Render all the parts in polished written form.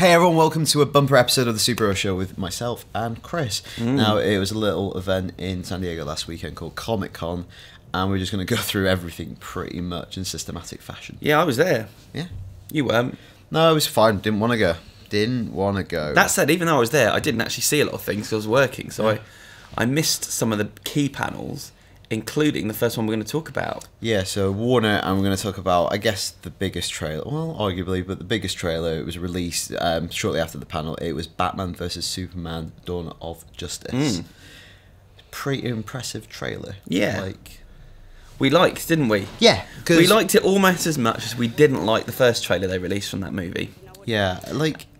Hey everyone, welcome to a bumper episode of the Superhero Show with myself and Chris. Now, it was a little event in San Diego last weekend called Comic Con, and we're just going to go through everything pretty much in systematic fashion. Yeah, I was there. Yeah. You weren't. No, it was fine. Didn't want to go. Didn't want to go. That said, even though I was there, I didn't actually see a lot of things because I was working, so I missed some of the key panels, including the first one we're going to talk about. Yeah, so Warner, and we're going to talk about, I guess, the biggest trailer. Well, arguably, but the biggest trailer. It was released shortly after the panel. It was Batman vs Superman: Dawn of Justice. Pretty impressive trailer. Yeah. We liked, didn't we? Yeah. We liked it almost as much as we didn't like the first trailer they released from that movie. Yeah,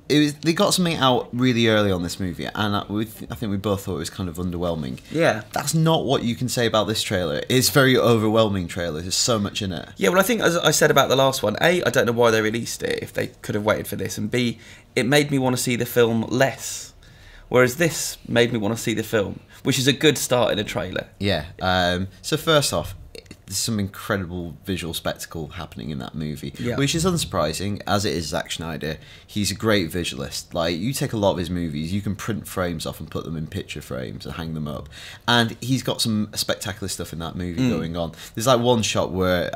they got something out really early on this movie, and I think we both thought it was kind of underwhelming. Yeah. That's not what you can say about this trailer. It's a very overwhelming trailer. There's so much in it. Yeah, well, I think, as I said about the last one, A, I don't know why they released it, if they could have waited for this, and B, it made me want to see the film less, whereas this made me want to see the film, which is a good start in a trailer. Yeah. So first off, there's some incredible visual spectacle happening in that movie, which is unsurprising, as it is Zack Snyder. He's a great visualist. Like, you take a lot of his movies, you can print frames off and put them in picture frames and hang them up. And he's got some spectacular stuff in that movie going on. There's like one shot where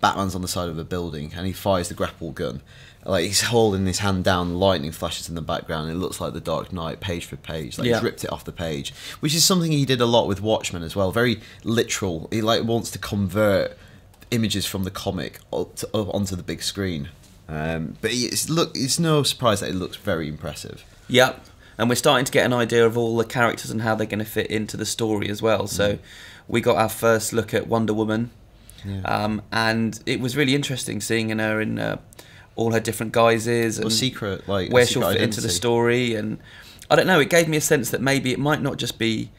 Batman's on the side of a building and he fires the grapple gun. Like, he's holding his hand down, lightning flashes in the background, and it looks like The Dark Knight, page for page. Like, he's ripped it off the page, which is something he did a lot with Watchmen as well. Very literal. He wants to convert images from the comic onto the big screen. But it's no surprise that it looks very impressive. Yep, and we're starting to get an idea of all the characters and how they're going to fit into the story as well. So we got our first look at Wonder Woman, and it was really interesting seeing her in all her different guises and secret, where she'll fit into the story. And I don't know, it gave me a sense that maybe it might not just be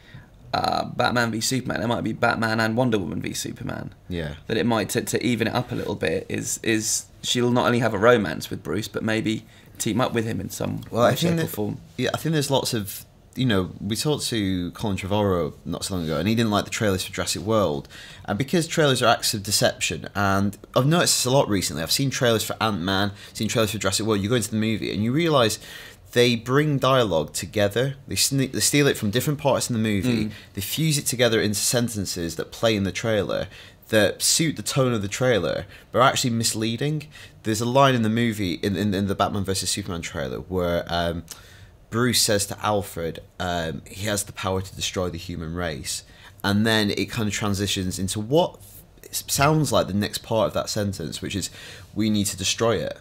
Batman v Superman, it might be Batman and Wonder Woman v Superman. Yeah. That it might, to even it up a little bit, is she'll not only have a romance with Bruce, but maybe team up with him in some way, shape or form. Yeah, I think there's lots of... we talked to Colin Trevorrow not so long ago, and he didn't like the trailers for Jurassic World. And because trailers are acts of deception, and I've noticed this a lot recently. I've seen trailers for Ant-Man, seen trailers for Jurassic World. You go into the movie, and you realise they bring dialogue together. They steal it from different parts in the movie. They fuse it together into sentences that play in the trailer that suit the tone of the trailer, but are actually misleading. There's a line in the movie, in the Batman vs Superman trailer, where... Bruce says to Alfred, he has the power to destroy the human race. And then it kind of transitions into what sounds like the next part of that sentence, which is, we need to destroy it.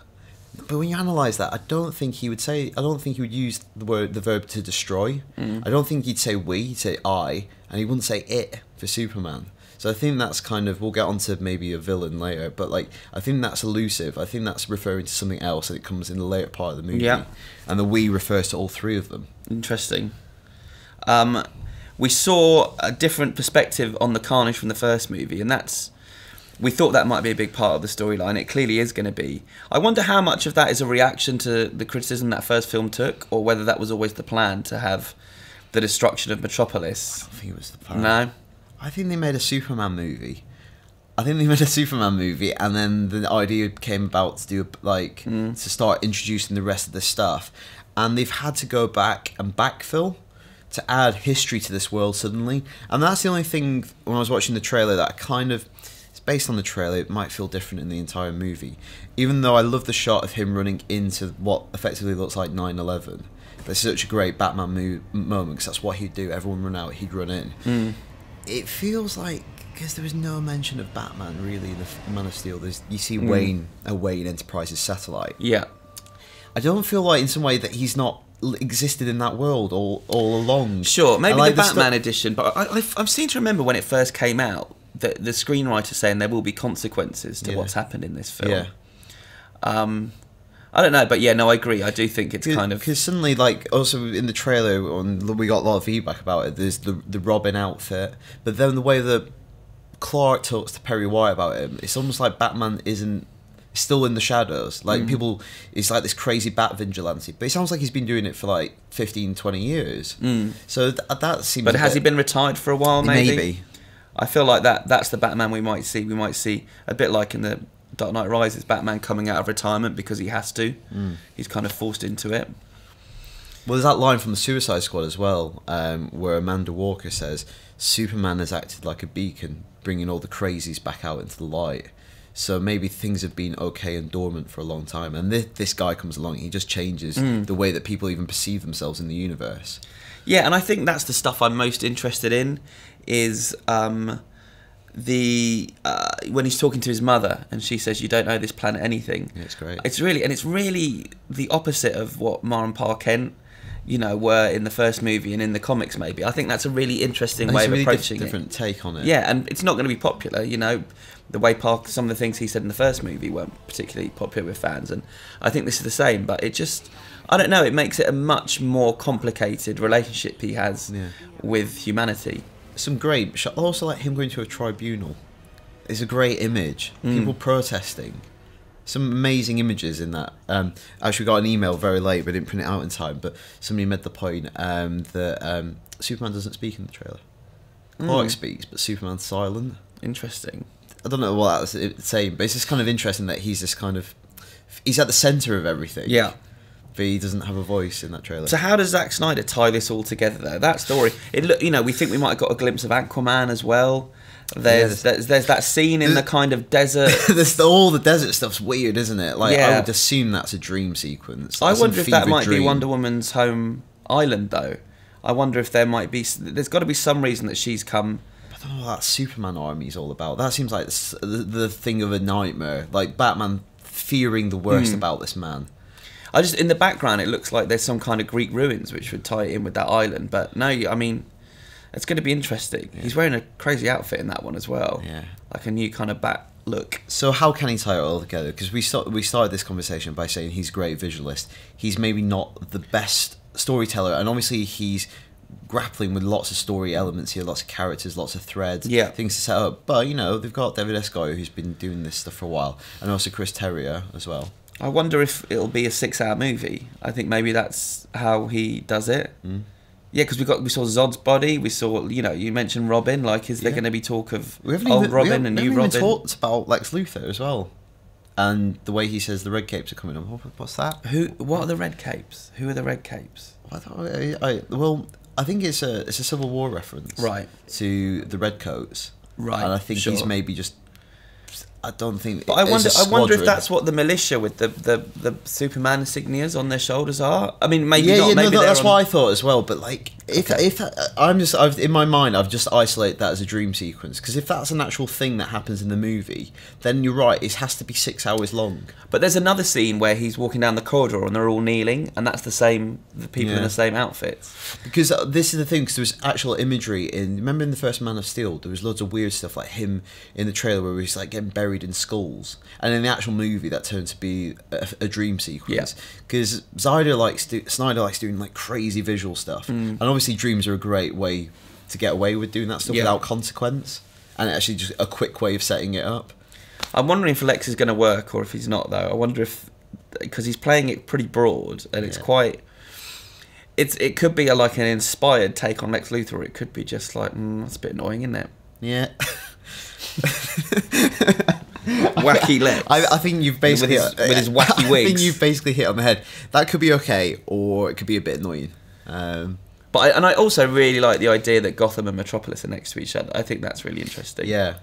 But when you analyse that, I don't think he would use the verb to destroy. I don't think he'd say we, he'd say I, and he wouldn't say it for Superman. So I think that's kind of, we'll get onto maybe a villain later, but I think that's elusive. I think that's referring to something else, and it comes in the later part of the movie. Yeah. And the we refers to all three of them. Interesting. We saw a different perspective on the Carnage from the first movie, and we thought that might be a big part of the storyline. It clearly is going to be. I wonder how much of that is a reaction to the criticism that first film took, or whether that was always the plan, to have the destruction of Metropolis. I don't think it was the plan. No? I think they made a Superman movie. And then the idea came about to do to start introducing the rest of the stuff, and they've had to go back and backfill to add history to this world suddenly. And that's the only thing, when I was watching the trailer, that it's based on the trailer, it might feel different in the entire movie. Even though I love the shot of him running into what effectively looks like 9/11. That's such a great Batman moment, because that's what he'd do. Everyone run out, he'd run in. It feels like, because there was no mention of Batman really in the Man of Steel. You see Wayne away in Enterprise's satellite. Yeah. I don't feel like in some way that he's not existed in that world all along. Sure, maybe the Batman edition, but I seem to remember when it first came out, that the screenwriter saying there will be consequences to what's happened in this film. Yeah. I don't know, but yeah, no, I agree. I do think it's kind of... Because suddenly, also in the trailer, we got a lot of feedback about it. There's the Robin outfit, but then the way that Clark talks to Perry White about him, it's almost like Batman isn't still in the shadows. People, it's like this crazy bat vigilante, but it sounds like he's been doing it for 15, 20 years. So that seems... But has he been retired for a while, maybe? Maybe. I feel like that's the Batman we might see. We might see, a bit like in the Dark Knight Rises, Batman coming out of retirement because he has to. He's kind of forced into it. Well, there's that line from the Suicide Squad as well, where Amanda Walker says, Superman has acted like a beacon, bringing all the crazies back out into the light. So maybe things have been okay and dormant for a long time. And this guy comes along, he just changes the way that people even perceive themselves in the universe. Yeah, and I think that's the stuff I'm most interested in, is when he's talking to his mother and she says, you don't know this planet anything. Yeah, it's great. It's really the opposite of what Ma and Pa Kent, were in the first movie and in the comics. Maybe I think that's a really interesting way of approaching it. Different take on it. Yeah, and it's not going to be popular. The way some of the things he said in the first movie weren't particularly popular with fans, and I think this is the same. But it just, I don't know, it makes it a much more complicated relationship he has with humanity. Some great. Also, like him going to a tribunal is a great image. People protesting. Some amazing images in that. Actually, got an email very late, but didn't print it out in time. But somebody made the point that Superman doesn't speak in the trailer. Clark speaks, but Superman's silent. Interesting. I don't know what that's saying, but it's just kind of interesting that he's he's at the centre of everything. Yeah. But he doesn't have a voice in that trailer. So how does Zack Snyder tie this all together, though? That story, we think we might have got a glimpse of Aquaman as well. There's that scene in the kind of desert. All the desert stuff's weird, isn't it? Like I would assume that's a dream sequence. I wonder if that might be Wonder Woman's home island, though. I wonder if there's got to be some reason that she's come. I don't know what that Superman army is all about. That seems like the thing of a nightmare. Like Batman fearing the worst about this man. In the background, it looks like there's some kind of Greek ruins which would tie it in with that island. But no, I mean, it's going to be interesting. Yeah. He's wearing a crazy outfit in that one as well. Yeah, like a new kind of bat look. So how can he tie it all together? Because we started this conversation by saying he's a great visualist. He's maybe not the best storyteller, and obviously he's grappling with lots of story elements here, lots of characters, lots of threads, things to set up. But they've got David S. Goyer, who's been doing this stuff for a while, and also Chris Terrio as well. I wonder if it'll be a 6-hour movie. I think maybe that's how he does it. Yeah, because we saw Zod's body. We saw, you mentioned Robin. Like, is there going to be talk of old Robin and new Robin? We haven't even talked about Lex Luthor as well, and the way he says the red capes are coming up. What's that? What are the red capes? Who are the red capes? I think it's a Civil War reference, right, to the redcoats, right? And I think he's maybe just. I don't think. But I wonder if that's what the militia with the Superman insignias on their shoulders are. I mean, maybe not. Maybe that's what I thought as well. But like, if I've in my mind, I've just isolated that as a dream sequence, because if that's an actual thing that happens in the movie, then you're right. It has to be 6 hours long. But there's another scene where he's walking down the corridor and they're all kneeling, and that's the people in the same outfits. Because this is the thing. Because there was actual imagery remember in the first Man of Steel, there was loads of weird stuff like him in the trailer where he's like getting buried in skulls, and in the actual movie that turned to be a dream sequence, because Snyder likes doing like crazy visual stuff, and obviously dreams are a great way to get away with doing that stuff without consequence, and actually just a quick way of setting it up. I'm wondering if Lex is going to work or if he's not, though. I wonder if, because he's playing it pretty broad and it's quite. It could be like an inspired take on Lex Luthor. It could be just like that's a bit annoying, isn't it? Yeah. Wacky Lex. I think you've basically with his wacky wigs. I think you've basically hit on the head. That could be okay, or it could be a bit annoying. But I also really like the idea that Gotham and Metropolis are next to each other. I think that's really interesting. Yeah.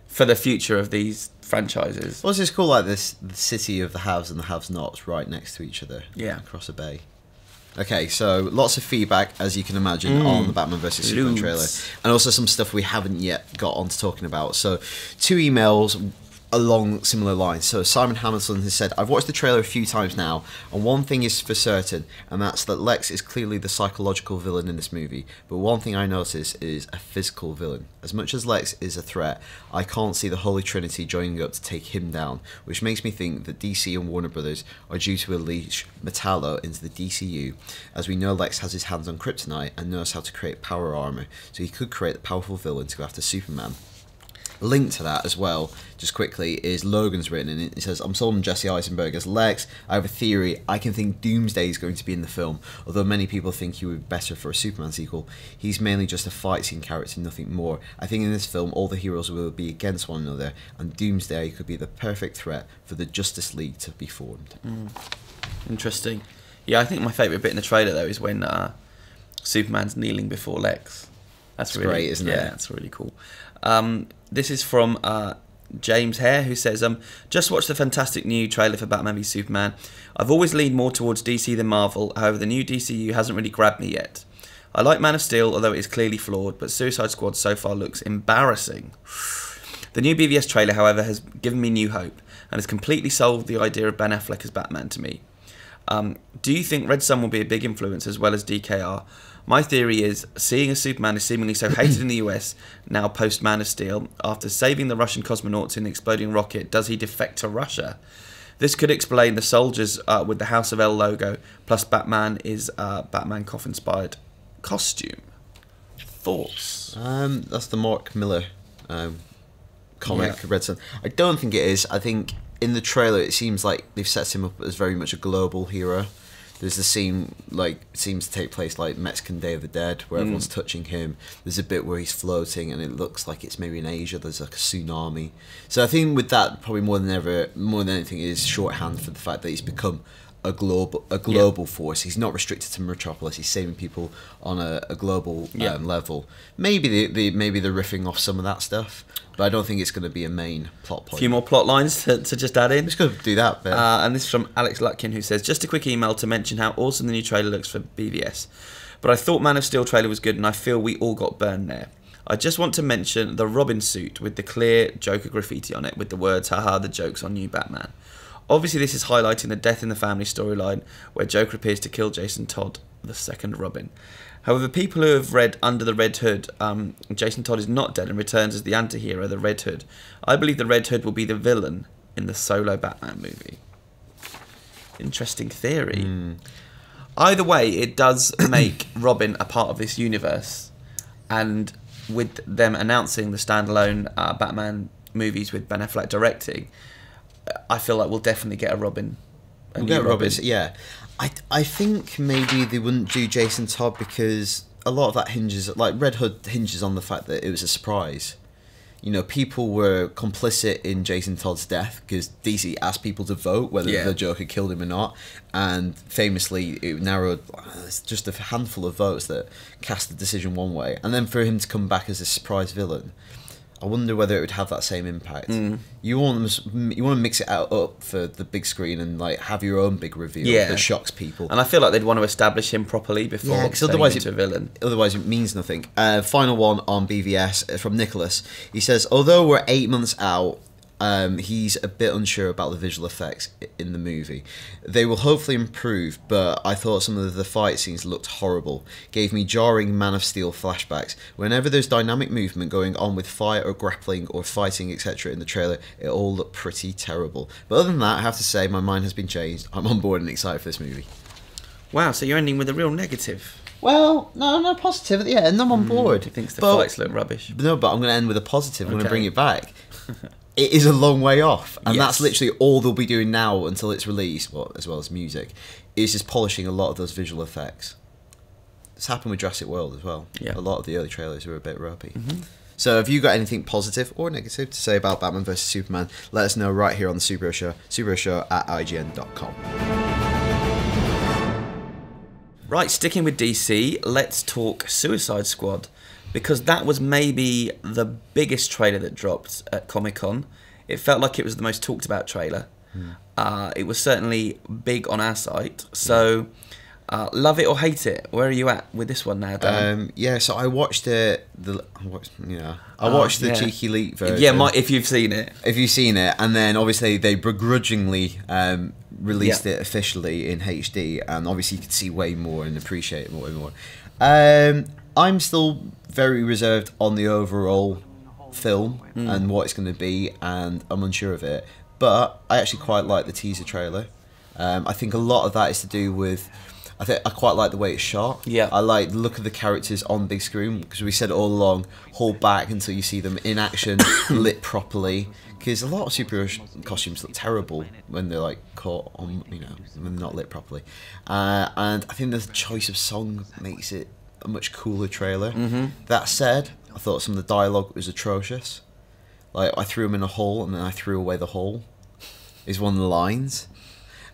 For the future of these franchises. Well, it's just cool, like this, the city of the haves and the have-nots right next to each other. Yeah. Across a bay. Okay, so lots of feedback, as you can imagine, on the Batman vs Superman trailer, and also some stuff we haven't yet got on to talking about. So, 2 emails along similar lines. So Simon Hamilton has said, I've watched the trailer a few times now, and one thing is for certain, and that's that Lex is clearly the psychological villain in this movie, but one thing I notice is a physical villain. As much as Lex is a threat, I can't see the Holy Trinity joining up to take him down, which makes me think that DC and Warner Brothers are due to unleash Metallo into the DCU, as we know Lex has his hands on kryptonite and knows how to create power armor, so he could create the powerful villain to go after Superman. A link to that as well, just quickly, is Logan's written, and it says, I'm sold on Jesse Eisenberg as Lex. I have a theory. I can think Doomsday is going to be in the film, although many people think he would be better for a Superman sequel. He's mainly just a fight scene character, nothing more. I think in this film, all the heroes will be against one another, and Doomsday could be the perfect threat for the Justice League to be formed. Interesting. Yeah, I think my favourite bit in the trailer, though, is when Superman's kneeling before Lex. That's really great, isn't it? Yeah, that's really cool. This is from James Hare, who says, just watched the fantastic new trailer for Batman v Superman. I've always leaned more towards DC than Marvel, however the new DCU hasn't really grabbed me yet. I like Man of Steel, although it is clearly flawed, but Suicide Squad so far looks embarrassing. The new BVS trailer, however, has given me new hope, and has completely solved the idea of Ben Affleck as Batman to me. Do you think Red Sun will be a big influence as well as DKR? My theory is, seeing as Superman is seemingly so hated in the US, now post Man of Steel, after saving the Russian cosmonauts in the exploding rocket, does he defect to Russia? This could explain the soldiers with the House of L logo, plus Batman is Batman cough-inspired costume. Thoughts? That's the Mark Miller comic, Red Sun. I don't think it is. I think in the trailer it seems like they've set him up as very much a global hero. There's the scene, like, it seems to take place like Mexican Day of the Dead, where everyone's touching him. There's a bit where he's floating, and it looks like it's maybe in Asia. There's like a tsunami. So I think with that, probably more than anything, is shorthand for the fact that he's become a global force. He's not restricted to Metropolis. He's saving people on a global level. Maybe they're riffing off some of that stuff, but I don't think it's going to be a main plot point. A few more plot lines to just add in. Just got to do that bit. And this is from Alex Lutkin, who says, just a quick email to mention how awesome the new trailer looks for BVS. But I thought Man of Steel trailer was good, and I feel we all got burned there. I just want to mention the Robin suit with the clear Joker graffiti on it with the words, haha, the joke's on you, Batman. Obviously, this is highlighting the Death in the Family storyline, where Joker appears to kill Jason Todd, the second Robin. However, people who have read Under the Red Hood, Jason Todd is not dead and returns as the anti-hero, the Red Hood. I believe the Red Hood will be the villain in the solo Batman movie. Interesting theory. Either way, it does make Robin a part of this universe, and with them announcing the standalone Batman movies with Ben Affleck directing, I feel like we'll definitely get a Robin. We'll get Robin. Yeah. I think maybe they wouldn't do Jason Todd because a lot of that hinges, like Red Hood hinges on the fact that it was a surprise. You know, people were complicit in Jason Todd's death because DC asked people to vote whether the Joker killed him or not, and famously it narrowed just a handful of votes that cast the decision one way, and then for him to come back as a surprise villain, I wonder whether it would have that same impact. You want to mix it up for the big screen and like have your own big reveal that shocks people. And I feel like they'd want to establish him properly before otherwise into a villain. Otherwise, it means nothing. Final one on BVS from Nicholas. He says, although we're 8 months out, he's a bit unsure about the visual effects in the movie. They will hopefully improve, but I thought some of the fight scenes looked horrible. Gave me jarring Man of Steel flashbacks. Whenever there's dynamic movement going on with fire or grappling or fighting, etc. in the trailer, it all looked pretty terrible. But other than that, I have to say my mind has been changed. I'm on board and excited for this movie. Wow, so you're ending with a real negative. Well, no, positive at the end. I'm on board. He thinks the fights look rubbish. No, but I'm going to end with a positive. I'm going to bring it back. It is a long way off, and that's literally all they'll be doing now until it's released, as well as music, is just polishing a lot of those visual effects. It's happened with Jurassic World as well. A lot of the early trailers were a bit ropey. So have you got anything positive or negative to say about Batman vs Superman, let us know right here on the Superhero Show, superheroshow@ign.com. Right, sticking with DC, let's talk Suicide Squad, because that was maybe the biggest trailer that dropped at Comic-Con. It felt like it was the most talked about trailer. It was certainly big on our site. So, love it or hate it? Where are you at with this one now, Dan? So I watched it. I watched the cheeky leak version. Yeah, if you've seen it. If you've seen it, and then obviously they begrudgingly released it officially in HD, and obviously you could see way more and appreciate it way more. I'm still very reserved on the overall film and what it's going to be, and I'm unsure of it. But I actually quite like the teaser trailer. I think a lot of that is to do with I quite like the way it's shot. Yeah. I like the look of the characters on big screen, because we said it all along, hold back until you see them in action, lit properly. Because a lot of superhero costumes look terrible when they're like caught on, you know, when they're not lit properly. And I think the choice of song makes it a much cooler trailer. That said, I thought some of the dialogue was atrocious. Like, I threw him in a hole and then I threw away the hole, is one of the lines.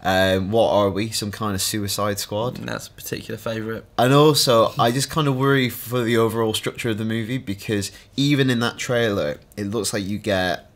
What are we? Some kind of Suicide Squad? That's a particular favourite. And also, I just kind of worry for the overall structure of the movie, because even in that trailer, it looks like you get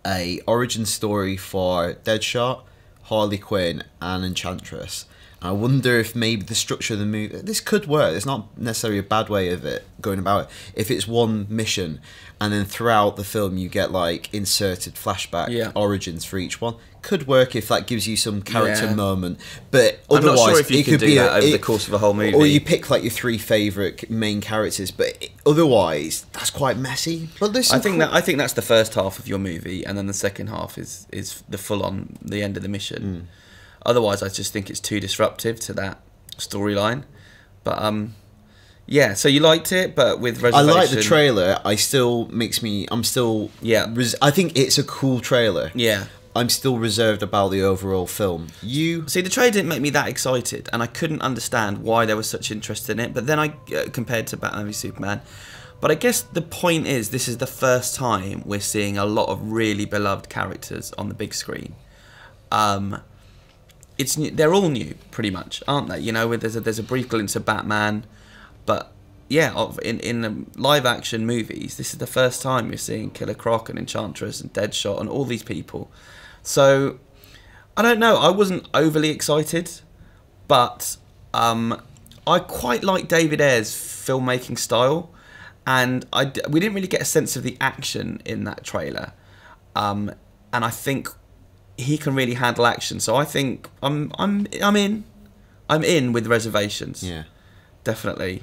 a origin story for Deadshot, Harley Quinn, and Enchantress. I wonder if maybe the structure of the movie, this could work. It's not necessarily a bad way of it going about it. If it's one mission, and then throughout the film you get like inserted flashback origins for each one, could work if that gives you some character moment. But I'm otherwise, not sure if you it could could do be that over the course of a whole movie. or you pick like your 3 favourite main characters. But otherwise, that's quite messy. But I think that's the first half of your movie, and then the second half is the full on the end of the mission. Otherwise, I just think it's too disruptive to that storyline. But yeah. So you liked it, but with reservation. I like the trailer. I'm still. I think it's a cool trailer. Yeah. I'm still reserved about the overall film. You see, the trailer didn't make me that excited, and I couldn't understand why there was such interest in it. But then I compared to Batman v Superman. But I guess the point is, this is the first time we're seeing a lot of really beloved characters on the big screen. It's new, they're all new, pretty much, aren't they? You know, there's a brief glimpse of Batman, but yeah, in live action movies, this is the first time you're seeing Killer Croc and Enchantress and Deadshot and all these people. So I don't know. I wasn't overly excited, but I quite like David Ayer's filmmaking style, and we didn't really get a sense of the action in that trailer, and I think he can really handle action. So I think I'm in with reservations. Yeah, definitely.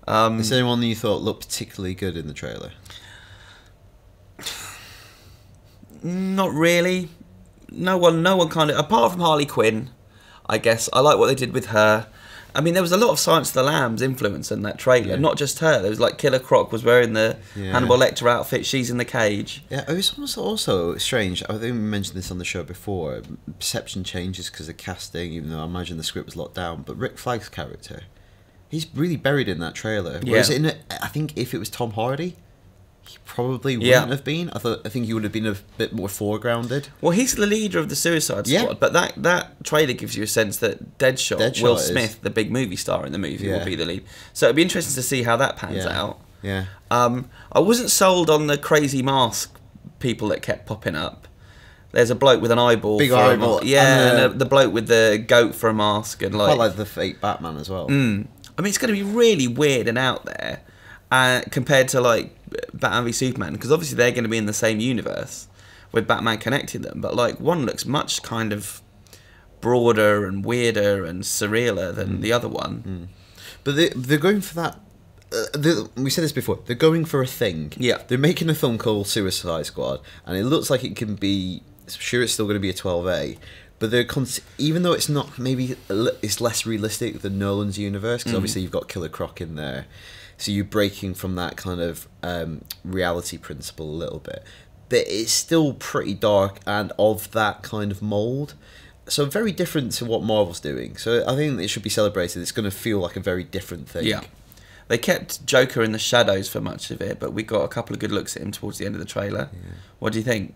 Is there anyone that you thought looked particularly good in the trailer? Not really. No one kind of, apart from Harley Quinn, I guess. I like what they did with her. I mean, there was a lot of Silence of the Lambs influence in that trailer. Not just her. There was like Killer Croc was wearing the Hannibal Lecter outfit. She's in the cage. Yeah, it was also strange. I think we mentioned this on the show before. Perception changes because of casting, even though I imagine the script was locked down. But Rick Flagg's character, he's really buried in that trailer. Whereas I think if it was Tom Hardy, he probably wouldn't have been. I think he would have been a bit more foregrounded. Well, he's the leader of the Suicide Squad, but that trailer gives you a sense that Deadshot Will Smith, the big movie star in the movie, will be the lead. So it'd be interesting to see how that pans out. Yeah. I wasn't sold on the crazy mask people that kept popping up. There's a bloke with an eyeball. Big eyeball. And the bloke with the goat for a mask. And quite like the fake Batman as well. I mean, it's going to be really weird and out there compared to like Batman v Superman, because obviously they're going to be in the same universe with Batman connecting them, but like one looks much kind of broader and weirder and surrealer than the other one. But they're going for that. We said this before. They're going for a thing. Yeah. They're making a film called Suicide Squad, and it looks like it can be. Sure, it's still going to be a 12A, but they're even though it's not, maybe it's less realistic than Nolan's universe, because obviously you've got Killer Croc in there. So you're breaking from that kind of reality principle a little bit. But it's still pretty dark and of that kind of mould. So very different to what Marvel's doing. So I think it should be celebrated. It's going to feel like a very different thing. Yeah. They kept Joker in the shadows for much of it, but we got a couple of good looks at him towards the end of the trailer. Yeah. What do you think?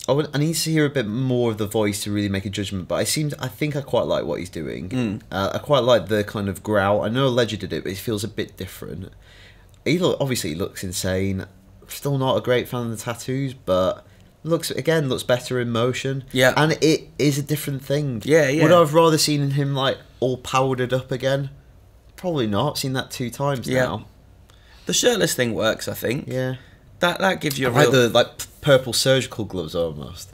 I need to hear a bit more of the voice to really make a judgment, but I think I quite like what he's doing. I quite like the kind of growl. I know Ledger did it, but it feels a bit different. Obviously he looks insane. Still not a great fan of the tattoos, but looks better in motion. Yeah. And it is a different thing. Yeah. Would I have rather seen him like all powdered up again? Probably not. Seen that 2 times now. The shirtless thing works, I think. Yeah. That gives you a like real... the purple surgical gloves almost.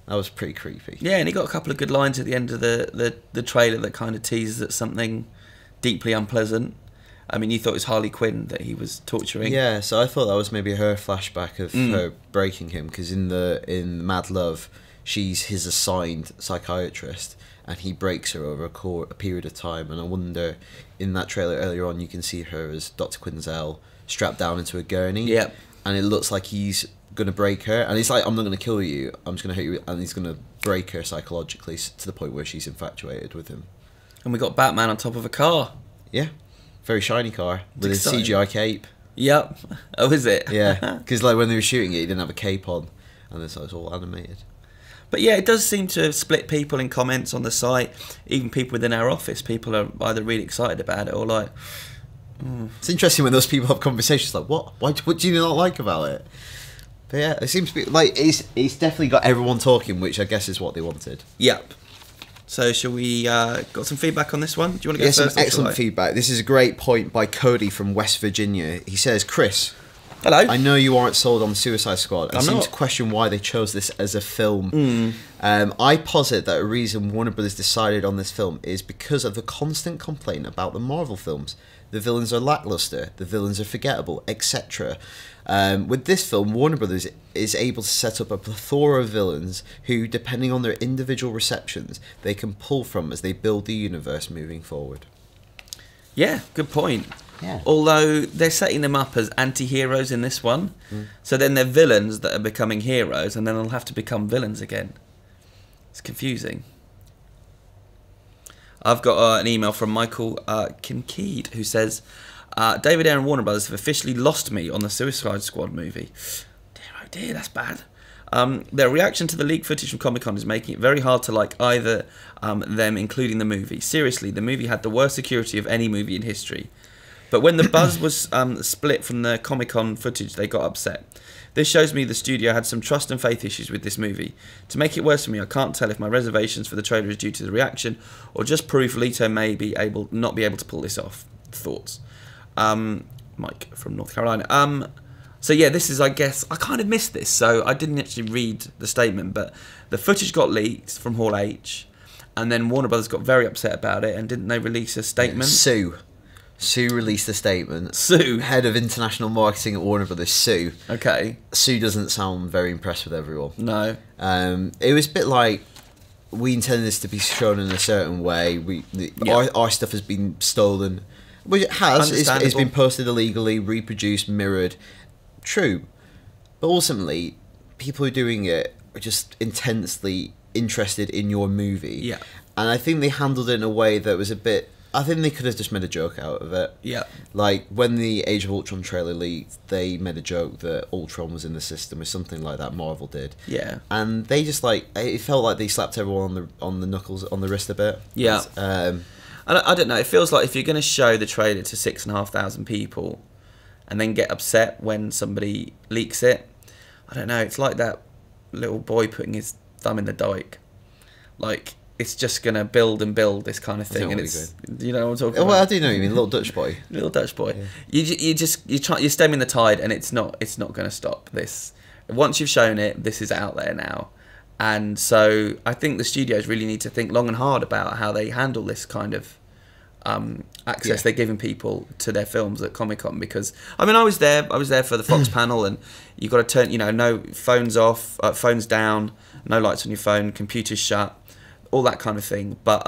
That was pretty creepy. Yeah, and he got a couple of good lines at the end of the trailer that kind of teases at something deeply unpleasant. I mean, you thought it was Harley Quinn that he was torturing. Yeah, so I thought that was maybe her flashback of her breaking him, because in Mad Love, she's his assigned psychiatrist, and he breaks her over a period of time. And I wonder, in that trailer earlier on, you can see her as Dr. Quinzel strapped down into a gurney. Yeah. And it looks like he's going to break her. And he's like, I'm not going to kill you, I'm just going to hurt you. And he's going to break her psychologically to the point where she's infatuated with him. And we got Batman on top of a car. Yeah. Very shiny car with his exciting. CGI cape. Yep. Oh, is it? Yeah. Because like when they were shooting it, he didn't have a cape on. And it's all animated. But yeah, it does seem to have split people in comments on the site. Even people within our office, people are either really excited about it or like... It's interesting when those people have conversations like, what do you not like about it? But yeah, it seems to be like it's definitely got everyone talking, which I guess is what they wanted. Yep. So shall we got some feedback on this one? Do you want to go Yeah, some first? excellent feedback. This is a great point by Cody from West Virginia. He says, Chris, hello. I know you aren't sold on Suicide Squad. I I'm seem not. to question why they chose this as a film. I posit that a reason Warner Brothers decided on this film is because of the constant complaint about the Marvel films. The villains are lackluster, the villains are forgettable, etc. With this film, Warner Brothers is able to set up a plethora of villains who, depending on their individual receptions, they can pull from as they build the universe moving forward. Yeah, good point. Yeah. Although they're setting them up as anti-heroes in this one, so then they're villains that are becoming heroes, and then they'll have to become villains again. It's confusing. I've got an email from Michael Kincaid who says, David Ayer and Warner Brothers have officially lost me on the Suicide Squad movie. Dear, oh dear, that's bad. Their reaction to the leaked footage from Comic-Con is making it very hard to like either them, including the movie. Seriously, the movie had the worst security of any movie in history. But when the buzz was split from the Comic-Con footage, they got upset. This shows me the studio had some trust and faith issues with this movie. To make it worse for me, I can't tell if my reservations for the trailer is due to the reaction or just proof Leto may not be able to pull this off. Thoughts? Mike from North Carolina. So yeah, this is, I guess, I kind of missed this, so I didn't actually read the statement, but the footage got leaked from Hall H, and then Warner Brothers got very upset about it, and didn't they release a statement? Sue released a statement. Sue? Head of International Marketing at Warner Brothers, Sue. Okay. Sue doesn't sound very impressed with everyone. No. It was a bit like, we intended this to be shown in a certain way. Our stuff has been stolen. Which it has. It's been posted illegally, reproduced, mirrored. True. But ultimately, people who are doing it are just intensely interested in your movie. Yeah. And I think they handled it in a way that was a bit... I think they could have just made a joke out of it. Yeah. Like, when the Age of Ultron trailer leaked, they made a joke that Ultron was in the system or something like that, Marvel did. Yeah. And they just, like... It felt like they slapped everyone on the knuckles, on the wrist a bit. Yeah. I don't know, it feels like if you're going to show the trailer to 6,500 people and then get upset when somebody leaks it, I don't know, it's like that little boy putting his thumb in the dike. Like... It's just gonna build and build this kind of thing, and it's you know what I'm talking about. Well, I do know what you mean, little Dutch boy. Little Dutch boy. Yeah. You're stemming the tide, and it's not gonna stop this. Once you've shown it, this is out there now, and so I think the studios really need to think long and hard about how they handle this kind of access they're giving people to their films at Comic-Con, because I mean I was there for the Fox panel, and you've got to turn no phones off, phones down, no lights on your phone, computers shut. All that kind of thing, but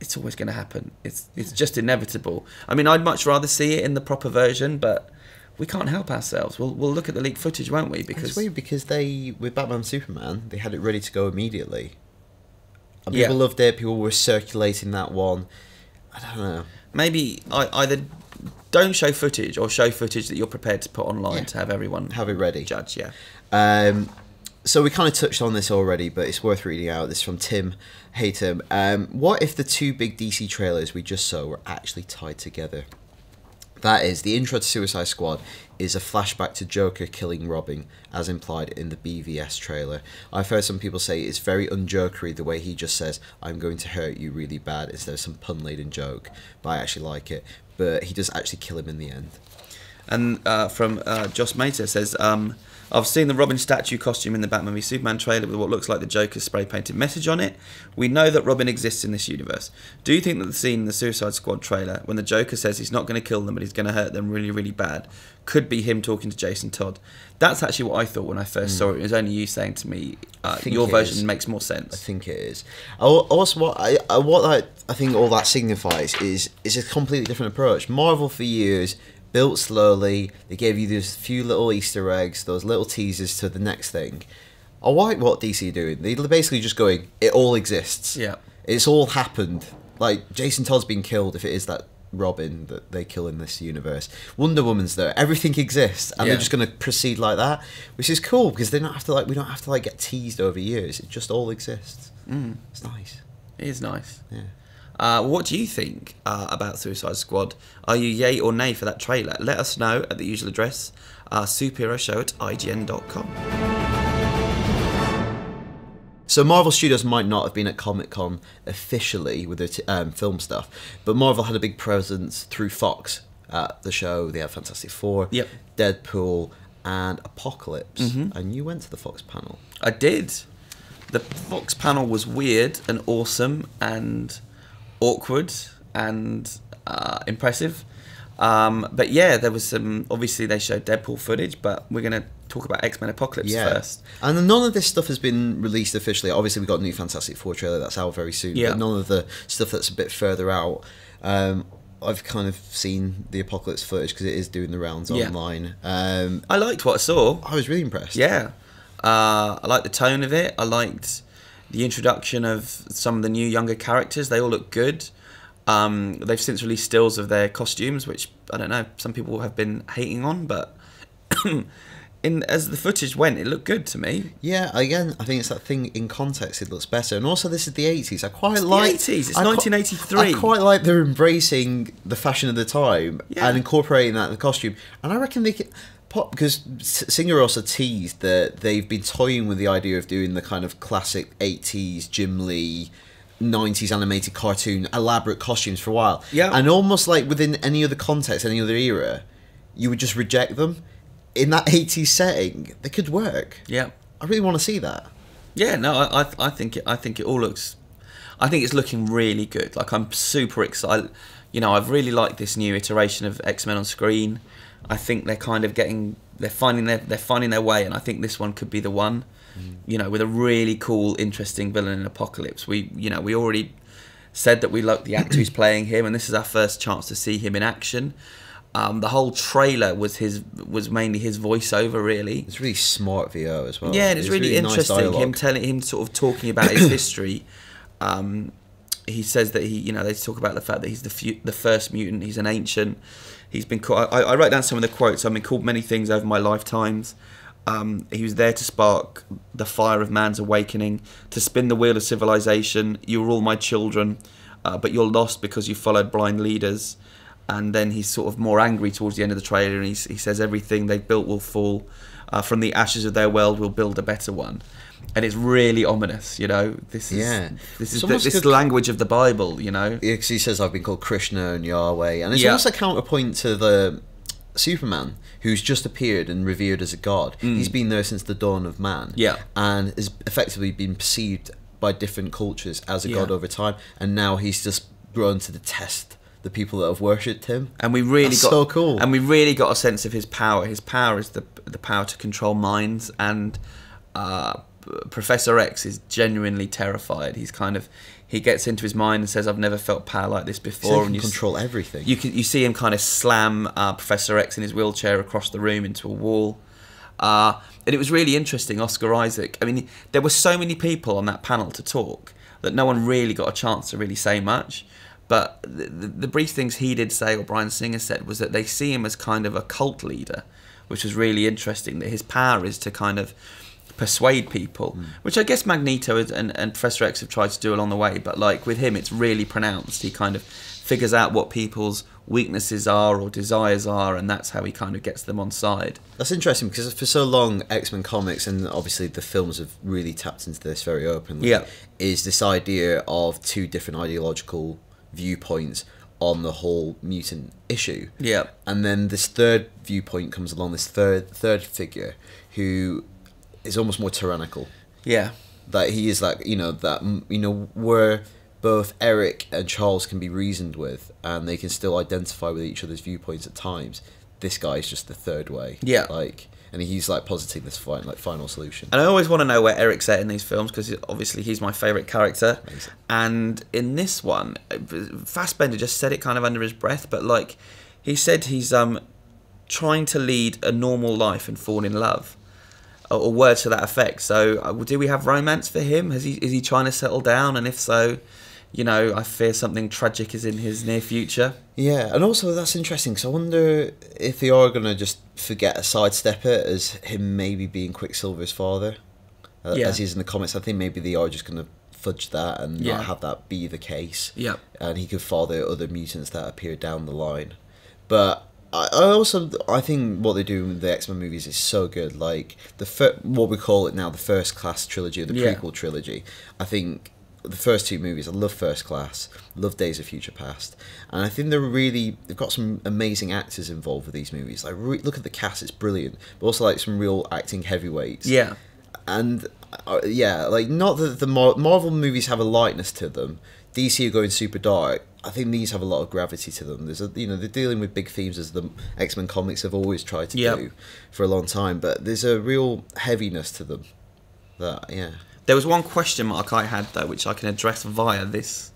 it's always going to happen. It's just inevitable. I mean, I'd much rather see it in the proper version, but we can't help ourselves. We'll look at the leaked footage, won't we? Because it's weird because with Batman and Superman, they had it ready to go immediately. And people loved it. People were circulating that one. I don't know. Maybe either don't show footage or show footage that you're prepared to put online to have everyone have it ready. Judge, So we kind of touched on this already, but it's worth reading out. This is from Tim Haytham. What if the two big DC trailers we just saw were actually tied together? That is, the intro to Suicide Squad is a flashback to Joker killing Robin, as implied in the BVS trailer. I've heard some people say it's very unjokery the way he just says, I'm going to hurt you really bad, instead of some pun-laden joke. But I actually like it. But he does actually kill him in the end. And from Joss Mater says, I've seen the Robin statue costume in the Batman v Superman trailer with what looks like the Joker's spray-painted message on it. We know that Robin exists in this universe. Do you think that the scene in the Suicide Squad trailer, when the Joker says he's not going to kill them but he's going to hurt them really, really bad, could be him talking to Jason Todd? That's actually what I thought when I first saw it. It was only you saying to me, your version makes more sense. I think it is. Also, what I think all that signifies is a completely different approach. Marvel for years built slowly. They gave you those few little Easter eggs, those little teasers to the next thing. I like what DC are doing. They're basically just going, it all exists. Yeah. It's all happened. Like, Jason Todd's been killed if it is that Robin that they kill in this universe. Wonder Woman's there. Everything exists, and they're just going to proceed like that, which is cool because they don't have to we don't have to get teased over years. It just all exists. It's nice. It is nice. Yeah. What do you think about Suicide Squad? Are you yay or nay for that trailer? Let us know at the usual address, superheroshow@ign.com. So Marvel Studios might not have been at Comic-Con officially with their film stuff, but Marvel had a big presence through Fox at the show. They had Fantastic Four, Deadpool, and Apocalypse. And you went to the Fox panel. I did. The Fox panel was weird and awesome and awkward and impressive. But yeah, there was some, obviously they showed Deadpool footage, but we're going to talk about X-Men Apocalypse first. And none of this stuff has been released officially. Obviously we've got a new Fantastic Four trailer that's out very soon, but none of the stuff that's a bit further out. I've kind of seen the Apocalypse footage because it is doing the rounds online. I liked what I saw. I was really impressed. Yeah. I liked the tone of it. I liked the introduction of some of the new younger characters. They all look good. They've since released stills of their costumes, which, I don't know, some people have been hating on, but as the footage went, it looked good to me. Yeah, again, I think it's that thing in context, it looks better. And also, this is the 80s. I quite it's like... the 80s, it's 1983. I quite like they're embracing the fashion of the time and incorporating that in the costume. And I reckon they could... Because Singer also teased that they've been toying with the idea of doing the kind of classic 80s Jim Lee 90s animated cartoon elaborate costumes for a while. Yeah. And almost like within any other context, any other era, you would just reject them. In that 80s setting, they could work. Yeah. I really want to see that. Yeah, no, I think it all looks... I think it's looking really good. Like, I'm super excited. You know, I've really liked this new iteration of X-Men on screen. I think they're kind of they're finding their way, and I think this one could be the one. You know, with a really cool, interesting villain in Apocalypse. We already said that we like the actor who's playing him, and this is our first chance to see him in action. The whole trailer was mainly his voiceover, really. It's really smart VO as well. Yeah, and it's really interesting. Nice him sort of talking about his history. He says that they talk about the fact that he's the first mutant. He's an ancient. He's been called. I wrote down some of the quotes. I've been called many things over my lifetimes. He was there to spark the fire of man's awakening, to spin the wheel of civilization. You were all my children, but you're lost because you followed blind leaders. And then he's sort of more angry towards the end of the trailer, and he says everything they've built will fall. From the ashes of their world, we'll build a better one. And it's really ominous, you know. This is the language of the Bible, you know. Yeah, because he says I've been called Krishna and Yahweh, and it's almost a counterpoint to the Superman, who's just appeared and revered as a god. He's been there since the dawn of man, and has effectively been perceived by different cultures as a god over time, and now he's just grown to detest the people that have worshipped him. And we really so cool. And we really got a sense of his power. His power is the power to control minds, and Professor X is genuinely terrified. He gets into his mind and says, "I've never felt power like this before." And you control everything. You see him kind of slam Professor X in his wheelchair across the room into a wall. And it was really interesting. Oscar Isaac. I mean, there were so many people on that panel to talk that no one really got a chance to really say much. But the brief things he did say, or Bryan Singer said, was that they see him as kind of a cult leader, which was really interesting. That his power is to kind of persuade people, which I guess Magneto and Professor X have tried to do along the way, but like with him it's really pronounced. He kind of figures out what people's weaknesses are or desires are, and that's how he kind of gets them on side. That's interesting, because for so long X-Men comics, and obviously the films have really tapped into this very openly, is this idea of two different ideological viewpoints on the whole mutant issue. Yeah. And then this third viewpoint comes along, this third figure who is almost more tyrannical. Yeah. That he is like, where both Eric and Charles can be reasoned with and they can still identify with each other's viewpoints at times. This guy is just the third way. Yeah. And he's like positing this final solution. And I always want to know where Eric's at in these films because obviously he's my favourite character. Amazing. And in this one, Fassbender just said it kind of under his breath, but like he said he's trying to lead a normal life and fall in love, or words to that effect. So do we have romance for him? Is he trying to settle down? And if so, I fear something tragic is in his near future. Yeah, and also that's interesting because I wonder if they are going to just sidestep it as him maybe being Quicksilver's father, as he is in the comics. I think maybe they are just going to fudge that and not have that be the case. Yeah, and he could father other mutants that appear down the line. But I think what they do with the X-Men movies is so good. Like what we call it now, the First Class trilogy, or the prequel trilogy. I think the first two movies, I love First Class, love Days of Future Past, and I think they've got some amazing actors involved with these movies. Like look at the cast, it's brilliant, but also like some real acting heavyweights. Yeah, and like not that the Marvel movies have a lightness to them. DC are going super dark. I think these have a lot of gravity to them. There's they're dealing with big themes as the X-Men comics have always tried to do for a long time, but there's a real heaviness to them. There was one question mark I had though, which I can address via this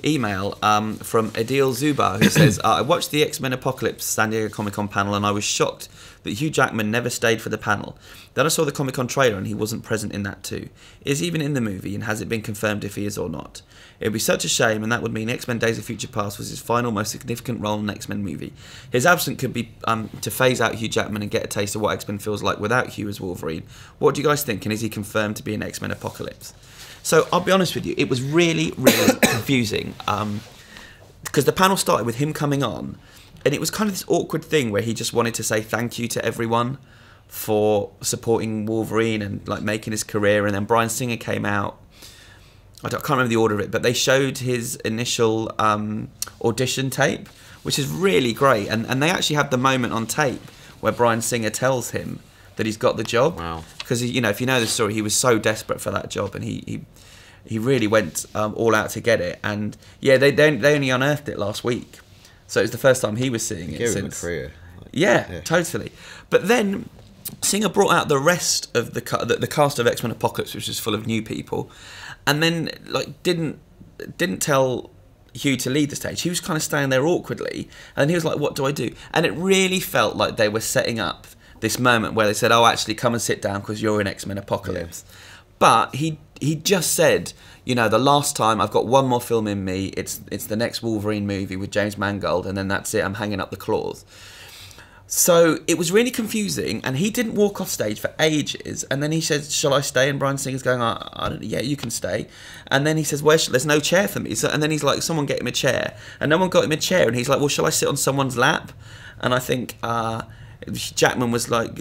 email from Adil Zubar, who says, I watched the X-Men Apocalypse San Diego Comic-Con panel and I was shocked that Hugh Jackman never stayed for the panel. Then I saw the Comic-Con trailer and he wasn't present in that too. Is he even in the movie, and has it been confirmed if he is or not? It would be such a shame, and that would mean X-Men Days of Future Past was his final most significant role in an X-Men movie. His absence could be to phase out Hugh Jackman and get a taste of what X-Men feels like without Hugh as Wolverine. What do you guys think, and is he confirmed to be in X-Men Apocalypse? So I'll be honest with you, it was really, really confusing because the panel started with him coming on, and it was kind of this awkward thing where he just wanted to say thank you to everyone for supporting Wolverine and like making his career, and then Bryan Singer came out. I can't remember the order of it, but they showed his initial audition tape, which is really great, and they actually have the moment on tape where Bryan Singer tells him that he's got the job. Wow. Because if you know the story, he was so desperate for that job, and he really went all out to get it. And yeah, they only unearthed it last week, so it was the first time he was seeing it since. Career. Yeah, totally. But then Singer brought out the rest of the cast of X-Men Apocalypse, which was full of new people, and then like didn't tell Hugh to lead the stage. He was kind of standing there awkwardly, and he was like, "What do I do?" And it really felt like they were setting up this moment where they said, "Oh, actually, come and sit down because you're in X-Men Apocalypse." Yeah. But he just said, the last time, I've got one more film in me. It's the next Wolverine movie with James Mangold, and then that's it. I'm hanging up the claws. So it was really confusing, and he didn't walk off stage for ages. And then he says, "Shall I stay?" And Bryan Singer's going, "I don't know. Yeah, you can stay." And then he says, "There's no chair for me." And then he's like, "Someone get him a chair." And no one got him a chair, and he's like, "Well, shall I sit on someone's lap?" And I think Jackman was like,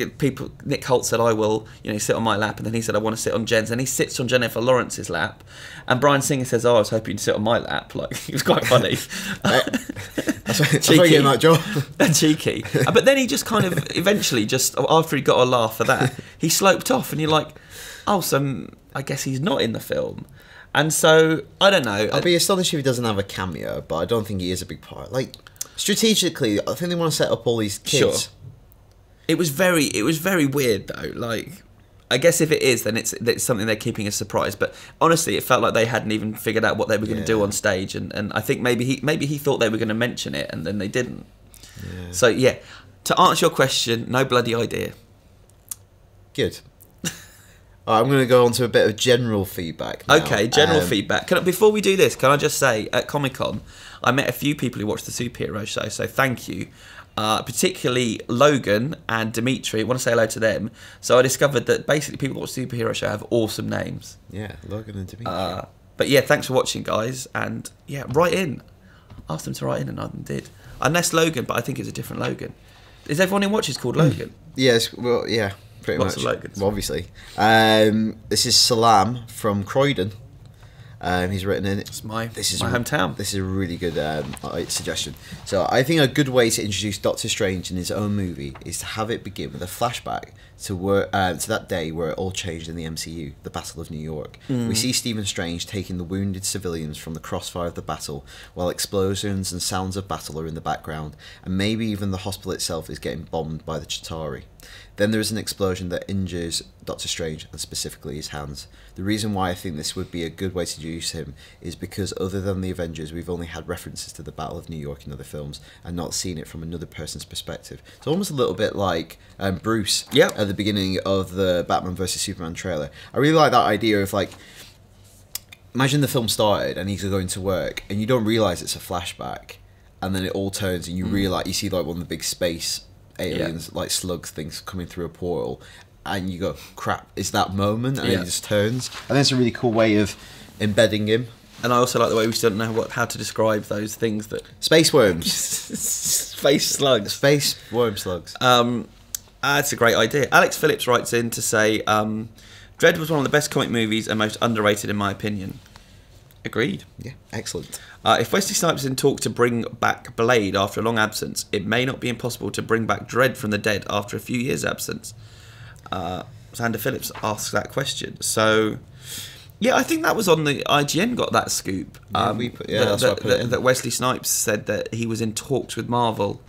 Nick Holt said, "I will, sit on my lap," and then he said, "I want to sit on Jen's," and he sits on Jennifer Lawrence's lap, and Bryan Singer says, "Oh, I was hoping to sit on my lap." Like, it was quite funny. That's why you're getting that job. Cheeky. But then he just kind of eventually, just after he got a laugh for that, he sloped off, and you're like, "Oh, so I guess he's not in the film." And so I don't know. I'll be astonished if he doesn't have a cameo, but I don't think he is a big part. Like, strategically, I think they want to set up all these kids. Sure. It was very weird though. Like, I guess if it is, then it's something they're keeping a surprise. But honestly, it felt like they hadn't even figured out what they were going to do on stage, and I think maybe he thought they were going to mention it, and then they didn't. Yeah. So yeah, to answer your question, no bloody idea. Good. All right, I'm going to go on to a bit of general feedback now. Okay, general feedback. Before we do this, can I just say, at Comic-Con, I met a few people who watched the superhero show, so thank you. Particularly Logan and Dimitri. I want to say hello to them. So I discovered that basically people who watch the superhero show have awesome names. Yeah, Logan and Dimitri. But yeah, thanks for watching, guys. And yeah, write in. Ask them to write in, and none of them did. Unless Logan, but I think it's a different Logan. Is everyone who watches called Logan? Yes, well, yeah, pretty Lots much. of Logans. Well, obviously. This is Salam from Croydon. He's written in. It's my This is my hometown. This is a really good suggestion. So I think a good way to introduce Doctor Strange in his own movie is to have it begin with a flashback to that day where it all changed in the MCU, the Battle of New York. We see Stephen Strange taking the wounded civilians from the crossfire of the battle, while explosions and sounds of battle are in the background, and maybe even the hospital itself is getting bombed by the Chitauri. Then there is an explosion that injures Doctor Strange, and specifically his hands. The reason why I think this would be a good way to introduce him is because other than the Avengers, we've only had references to the Battle of New York in other films and not seen it from another person's perspective. It's almost a little bit like Bruce at the beginning of the Batman vs Superman trailer. I really like that idea of like, imagine the film started and he's going to work and you don't realise it's a flashback, and then it all turns and you realise, you see like one of the big space aliens, like slugs things coming through a portal, and you go, crap, it's that moment, and it just turns. And that's a really cool way of embedding him. And I also like the way we still don't know how to describe those things that... Space worms. Space slugs. Space worm slugs. That's a great idea. Alex Phillips writes in to say, Dredd was one of the best comic movies and most underrated in my opinion. Agreed. Yeah, excellent. If Wesley Snipes is in talk to bring back Blade after a long absence, it may not be impossible to bring back Dredd from the dead after a few years' absence. Xander Phillips asks that question. So, yeah, I think that was on the IGN got that scoop. That Wesley Snipes said that he was in talks with Marvel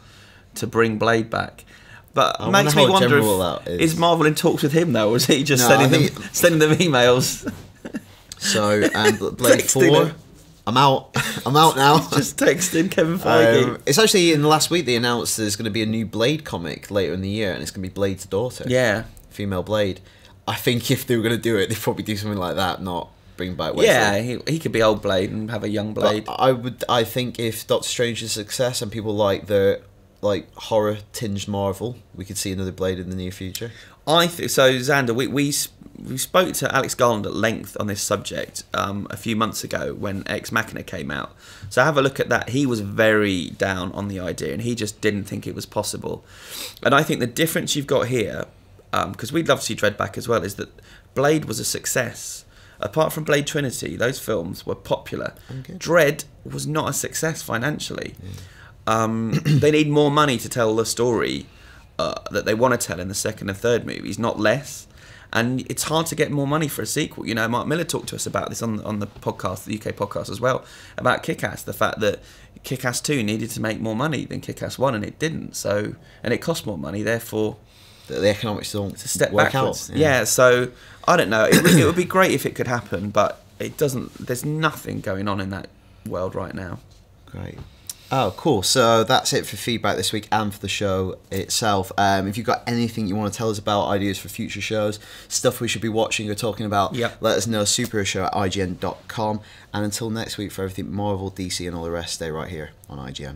to bring Blade back. But it makes me wonder if is Marvel in talks with him though, or is he just sending them emails? So, Blade 4, I'm out now. Just texting Kevin Feige. It's actually, in the last week, they announced there's going to be a new Blade comic later in the year, and it's going to be Blade's daughter. Yeah. Female Blade. I think if they were going to do it, they'd probably do something like that, not bring back Wesley. Yeah, he could be old Blade and have a young Blade. But I think if Doctor Strange is a success and people like the horror tinged Marvel, we could see another Blade in the near future. So, Xander, we spoke to Alex Garland at length on this subject a few months ago when Ex Machina came out. So have a look at that. He was very down on the idea and he just didn't think it was possible. And I think the difference you've got here, because we'd love to see Dredd back as well, is that Blade was a success. Apart from Blade Trinity, those films were popular. Dredd was not a success financially. They need more money to tell the story that they want to tell in the second and third movies, not less. And it's hard to get more money for a sequel. You know, Mark Miller talked to us about this on the podcast, the UK podcast as well, about Kick-Ass, the fact that Kick-Ass 2 needed to make more money than Kick-Ass 1, and it didn't. So, and it cost more money, therefore... The economics don't it's a step work backwards. Out. Yeah, so, I don't know. It would be great if it could happen, but it doesn't... There's nothing going on in that world right now. Great. Oh, cool. So that's it for feedback this week and for the show itself. If you've got anything you want to tell us about, ideas for future shows, stuff we should be watching or talking about, let us know. superhero@ign.com. And until next week, for everything Marvel, DC and all the rest, stay right here on IGN.